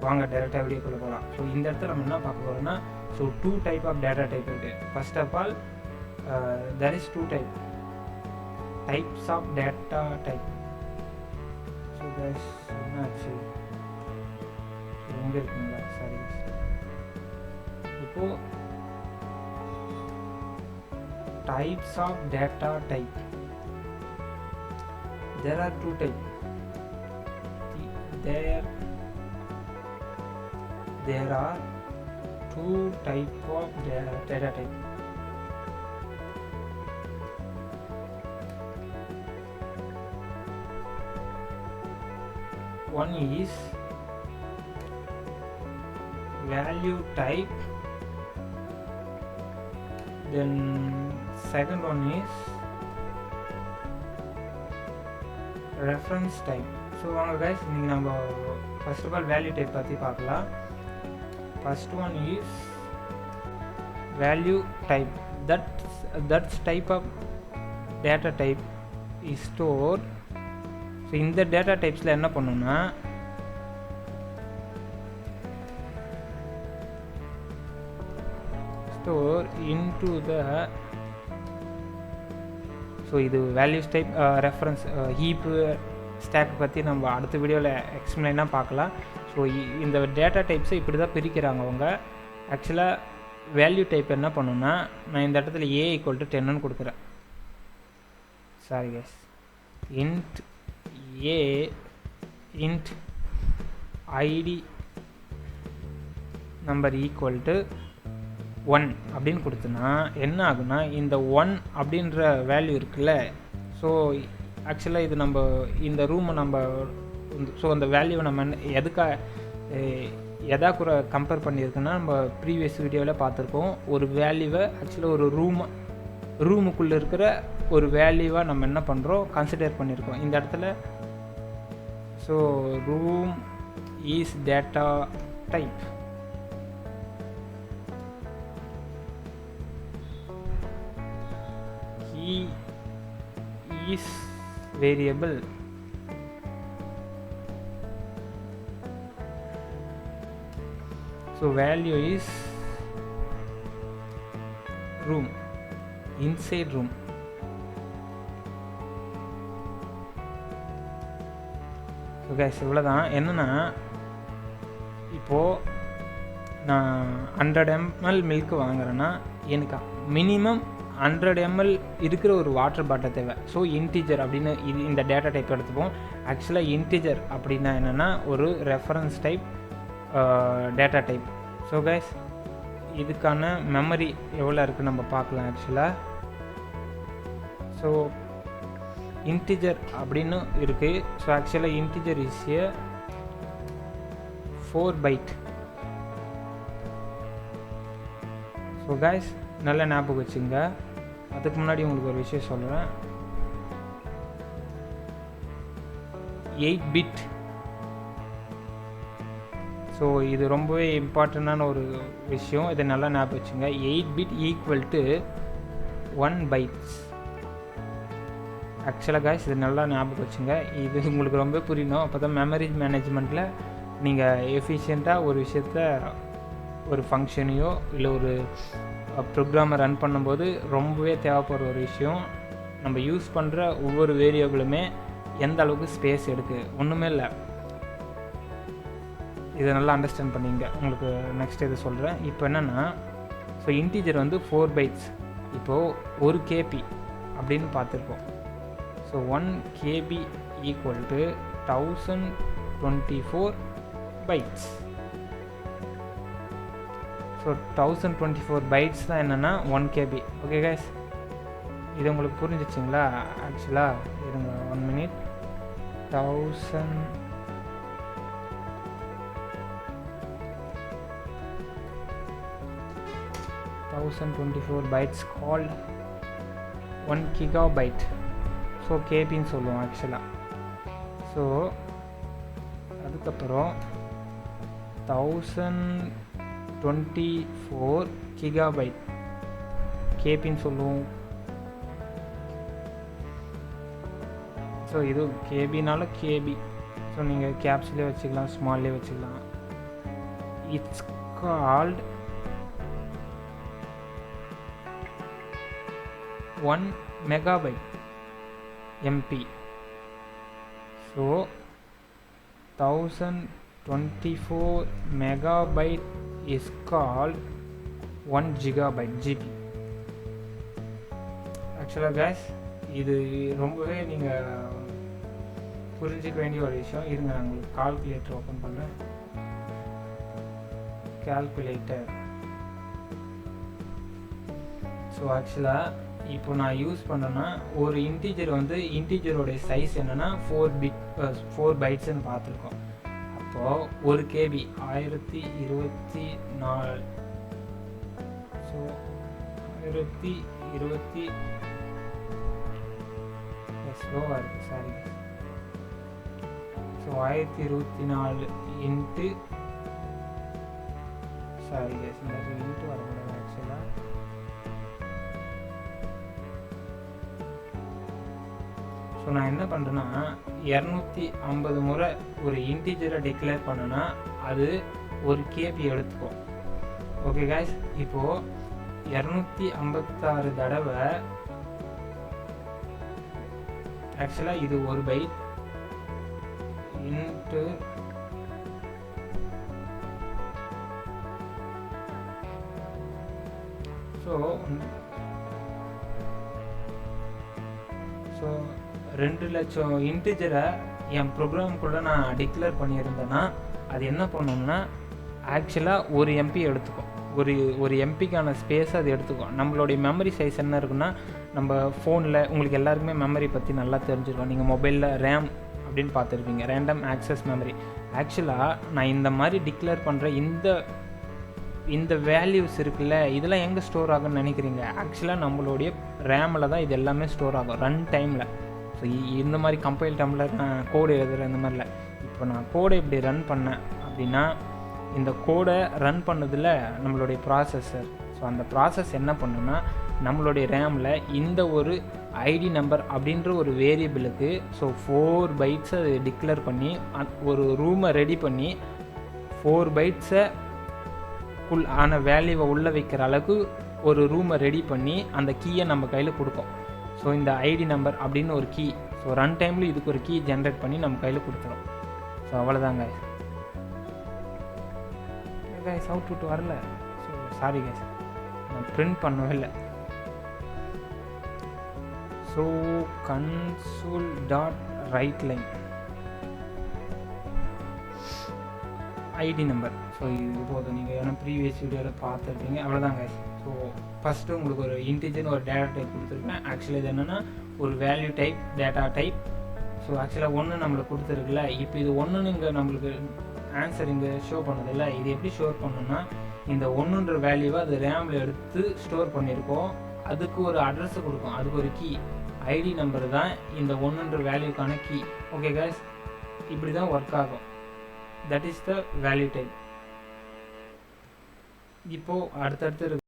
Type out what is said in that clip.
வாங்க டேரெக்டாக வீடியோக்குள்ளே போகலாம். ஸோ இந்த இடத்துல நம்ம என்ன பார்க்க போகிறோம்னா, so 2 type of data type இருக்குது. First of all there is 2 types of data type. So guys என்னாச்சு எங்கே இருக்குங்களா, சாரி. இப்போது types of data type, there are 2 types. There are 2 type of data type. One is value type, then second one is reference type. So வாங்க guys இன்றைக்கி நம்ம first of all value type பற்றி பார்க்கலாம். First one is value type. That's type of data type is store. So இந்த data டைப்ஸில் என்ன பண்ணணும்னா, store into the, so இது values type, reference, heap, stack பற்றி நம்ம அடுத்த வீடியோவில் எக்ஸ்பிளைனாக பார்க்கலாம். ஸோ இந்த டேட்டா டைப்ஸை இப்படி தான் பிரிக்கிறாங்க அவங்க. ஆக்சுவலாக வேல்யூ டைப் என்ன பண்ணணும்னா, நான் இந்த இடத்துல a = 10ன்னு கொடுக்குறேன். Sorry guys, int a int id number = 1 அப்படின்னு கொடுத்தனா என்ன ஆகுனா, இந்த 1 அப்படின்ற வேல்யூ இருக்குல்ல, ஸோ ஆக்சுவலாக இது நம்ம இந்த ரூமை நம்ம, ஸோ அந்த வேல்யூவை நம்ம எதா கூட கம்பேர் பண்ணியிருக்குன்னா, நம்ம ப்ரீவியஸ் வீடியோவில் பார்த்துருக்கோம். ஒரு வேல்யூவை ஆக்சுவலாக ஒரு ரூமுக்குள்ளே இருக்கிற ஒரு வேல்யூவாக நம்ம என்ன பண்ணுறோம், கன்சிடர் பண்ணியிருக்கோம் இந்த இடத்துல. So room is data type. Key is variable. So value is room, inside room. So guys இவ்வளோதான். என்னன்னா, இப்போது நான் 100 ml மில்க் வாங்குறேன்னா எனக்கு மினிமம் 100 ml இருக்கிற ஒரு வாட்டர் பாட்டில் தேவை. ஸோ இன்டிஜர் அப்படின்னு இந்த டேட்டா டைப் எடுத்துப்போம். ஆக்சுவலாக இன்டிஜர் அப்படின்னா என்னென்னா ஒரு reference type data type. So guys இதுக்கான மெமரி எவ்வளோ இருக்குன்னு நம்ம பார்க்கலாம். ஆக்சுவலாக ஸோ இன்டிஜர் அப்படின்னு இருக்குது. ஸோ ஆக்சுவலாக integer is a 4 byte. So guys நல்ல ஞாபகம் வச்சுங்க. அதுக்கு முன்னாடி உங்களுக்கு ஒரு விஷயம் சொல்கிறேன். 8 bit. ஸோ இது ரொம்பவே இம்பார்ட்டண்ட்டான ஒரு விஷயம், இதை நல்லா ஞாபகம் வச்சுங்க. 8 bit = 1 bytes. ஆக்சுவலாக கைஸ் இது நல்லா ஞாபகம் வச்சுங்க. இது உங்களுக்கு ரொம்ப புரியணும். அப்போ தான் மெமரி மேனேஜ்மெண்ட்டில் நீங்கள் எஃபிஷியண்ட்டாக ஒரு விஷயத்த, ஒரு ஃபங்க்ஷனையோ இல்லை ஒரு ப்ரோக்ராமை ரன் பண்ணும்போது ரொம்பவே தேவைப்படுற ஒரு விஷயம். நம்ம யூஸ் பண்ணுற ஒவ்வொரு வேரியபிளுமே எந்த அளவுக்கு ஸ்பேஸ் எடுக்குது, ஒன்றுமே இல்லை. இதை நல்லா அண்டர்ஸ்டாண்ட் பண்ணிங்க. உங்களுக்கு நெக்ஸ்ட் இது சொல்கிறேன். இப்போ என்னென்னா, ஸோ இன்டிஜர் 4 bytes. இப்போது 1 KB அப்படின்னு பார்த்துருக்கோம். So 1 KB = 1024 bytes. So 1024 bytes தான் என்னென்னா 1 KB. ஓகே கைஸ், இது உங்களுக்கு புரிஞ்சிச்சிங்களா? ஆக்சுவலாக இருங்க 1 minute. 1024 bytes called 1 gigabyte. So கேபின்னு சொல்லுவோம் ஆக்சுவலாக. ஸோ அதுக்கப்புறம் 1024 gigabyte கேபின்னு சொல்லுவோம். ஸோ இது கேபினால கேபி. ஸோ நீங்கள் கேப்ஸ்லேயே வச்சுக்கலாம், ஸ்மால்லே வச்சுக்கலாம். It's called 1 megabyte MP. So 1024 megabyte is called 1 gigabyte GB. ஆக்சுவலாக guys, இது ரொம்பவே நீங்கள் புரிஞ்சிக்க வேண்டிய ஒரு விஷயம். இருங்க, நான் உங்களுக்கு கால்குலேட்டர் ஓப்பன் பண்ணுறேன். கால்குலேட்டர். ஸோ ஆக்சுவலாக இப்போ நான் யூஸ் பண்ணேன்னா ஒரு இன்டீஜரோடைய சைஸ் என்னென்னா 4 பைட்ஸ்ன்னு பார்த்துருக்கோம். அப்போது 1 KB 1024. ஸோ 1020 ஸ்லோவாக இருக்குது, sorry. So 1024 int, sorry guys, இந்த இன்ட்டு வரக்கூடாது ஆக்சுவலாக. ஸோ நான் என்ன பண்ணுறேன்னா 250 முறை ஒரு இன்டீஜரை டிக்ளேர் பண்ணேன்னா அது 1 KB எடுத்துக்கும். ஓகே காய்ஸ், இப்போது 256 தடவை ஆக்சுவலாக இது 1 பைட் இன்ட்டு ஸோ 2 லட்சம் இன்டிஜரை என் ப்ரோக்ராம்குள்ளே நான் டிக்ளேர் பண்ணியிருந்தேன்னா அது என்ன பண்ணணும்னா ஆக்சுவலாக 1 MP எடுத்துக்கும். ஒரு எம்பிக்கான ஸ்பேஸ் அது எடுத்துக்கும். நம்மளுடைய மெமரி சைஸ் என்ன இருக்குன்னா, நம்ம ஃபோனில் உங்களுக்கு எல்லாருக்குமே மெமரி பற்றி நல்லா தெரிஞ்சிருக்கும். நீங்கள் மொபைலில் ரேம் அப்படின்னு பார்த்துருப்பீங்க, ரேண்டம் ஆக்சஸ் மெமரி. ஆக்சுவலாக நான் இந்த மாதிரி டிக்ளேர் பண்ணுற இந்த வேல்யூஸ் இருக்குல்ல, இதெல்லாம் எங்கே ஸ்டோர் ஆகும்னு நினைக்கிறீங்க? ஆக்சுவலாக நம்மளுடைய ரேமில் தான் இது எல்லாமே ஸ்டோர் ஆகும் ரன் டைமில். ஸோ இந்த மாதிரி கம்பைல் டைமில் நான் கோடு எழுதுகிறேன், இந்த மாதிரில. இப்போ நான் கோடை இப்படி ரன் பண்ணேன் அப்படின்னா இந்த கோடை ரன் பண்ணதில் நம்மளுடைய ப்ராசஸர், ஸோ அந்த ப்ராசஸ் என்ன பண்ணுன்னா நம்மளுடைய ரேமில் இந்த ஒரு ஐடி நம்பர் அப்படின்ற ஒரு வேரியபிளுக்கு ஸோ 4 பைட்ஸை அது டிக்ளேர் பண்ணி ஒரு ரூமை ரெடி பண்ணி 4 பைட்ஸை ஆன வேல்யூவை உள்ளே வைக்கிற அளவுக்கு ஒரு ரூமை ரெடி பண்ணி அந்த கீயை நம்ம கையில் கொடுக்கும். ஸோ இந்த ஐடி நம்பர் அப்படின்னு ஒரு கீ, ஸோ ரன் டைமில் இதுக்கு ஒரு கீ ஜென்ரேட் பண்ணி நம்ம கையில் கொடுத்துரும். ஸோ அவ்வளோதாங்க கைஸ். அவுட்புட் வரல, ஸோ சாரி கைஸ், நான் பிரிண்ட் பண்ணவே இல்லை. So console dot write line ID number. So இது போதும், நீங்கள் ஏன்னா ப்ரீவியஸ் வீடியோவில் பார்த்துருப்பீங்க. அவ்வளோதான் கைஸ். ஸோ ஃபஸ்ட்டு உங்களுக்கு ஒரு இன்டிஜர்னு ஒரு டேட்டா டைப் கொடுத்துருக்கேன். ஆக்சுவலி இது என்னென்னா ஒரு value type, data type. So ஆக்சுவலாக 1 நம்மளுக்கு கொடுத்துருக்குல்ல, இப்போ இது 1ன்னு இங்கே நம்மளுக்கு ஆன்சர் இங்கே ஷோ பண்ணதில்லை. இது எப்படி ஸ்டோர் பண்ணணும்னா இந்த 1ன்ற வேல்யூவை அது ரேமில் எடுத்து ஸ்டோர் பண்ணியிருக்கோம். அதுக்கு ஒரு அட்ரஸை கொடுக்கும், அதுக்கு ஒரு கீ ஐடி நம்பர் தான் இந்த 1ன்ற வேல்யூக்கான கீ. ஓகே கைஸ், இப்படி தான் ஒர்க் ஆகும். That is the value type. இப்போது அடுத்தடுத்து